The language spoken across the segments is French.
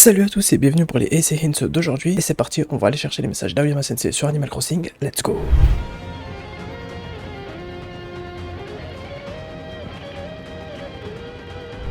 Salut à tous et bienvenue pour les Essay Hints d'aujourd'hui. Et c'est parti, on va aller chercher les messages d'Aoyama Sensei sur Animal Crossing. Let's go!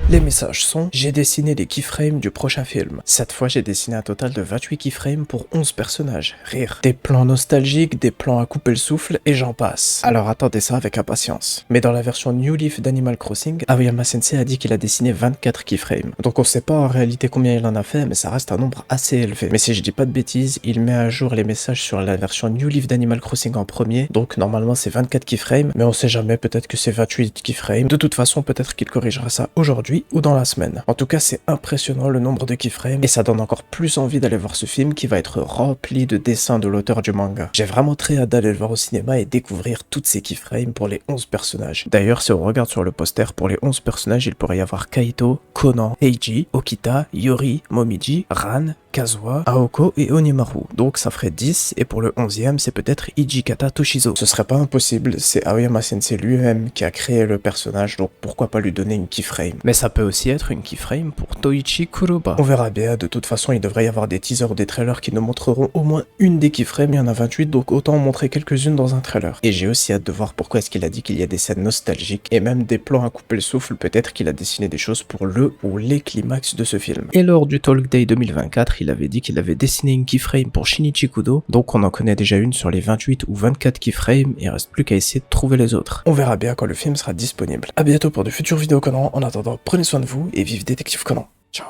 Les messages sont: j'ai dessiné les keyframes du prochain film. Cette fois j'ai dessiné un total de 28 keyframes pour 11 personnages. Rire. Des plans nostalgiques, des plans à couper le souffle et j'en passe. Alors attendez ça avec impatience. Mais dans la version New Leaf d'Animal Crossing, Aoyama Sensei a dit qu'il a dessiné 24 keyframes. Donc on sait pas en réalité combien il en a fait, mais ça reste un nombre assez élevé. Mais si je dis pas de bêtises, il met à jour les messages sur la version New Leaf d'Animal Crossing en premier. Donc normalement c'est 24 keyframes, mais on sait jamais, peut-être que c'est 28 keyframes. De toute façon, peut-être qu'il corrigera ça aujourd'hui ou dans la semaine. En tout cas, c'est impressionnant le nombre de keyframes et ça donne encore plus envie d'aller voir ce film qui va être rempli de dessins de l'auteur du manga. J'ai vraiment très hâte d'aller le voir au cinéma et découvrir toutes ces keyframes pour les 11 personnages. D'ailleurs, si on regarde sur le poster, pour les 11 personnages, il pourrait y avoir Kaito, Conan, Eiji, Okita, Yori, Momiji, Ran, Kazuha, Aoko et Onimaru. Donc ça ferait 10 et pour le 11e, c'est peut-être Hijikata Toshizo. Ce serait pas impossible, c'est Aoyama Sensei lui-même qui a créé le personnage, donc pourquoi pas lui donner une keyframe. Mais ça peut aussi être une keyframe pour Toichi Kuroba. On verra bien, de toute façon il devrait y avoir des teasers ou des trailers qui nous montreront au moins une des keyframes, il y en a 28, donc autant en montrer quelques-unes dans un trailer. Et j'ai aussi hâte de voir pourquoi est-ce qu'il a dit qu'il y a des scènes nostalgiques et même des plans à couper le souffle, peut-être qu'il a dessiné des choses pour le ou les climax de ce film. Et lors du Talk Day 2024, il avait dit qu'il avait dessiné une keyframe pour Shinichi Kudo, donc on en connaît déjà une sur les 28 ou 24 keyframes, il reste plus qu'à essayer de trouver les autres. On verra bien quand le film sera disponible. A bientôt pour de futures vidéos Conan, en attendant prenez soin de vous et vive Détective Conan. Ciao.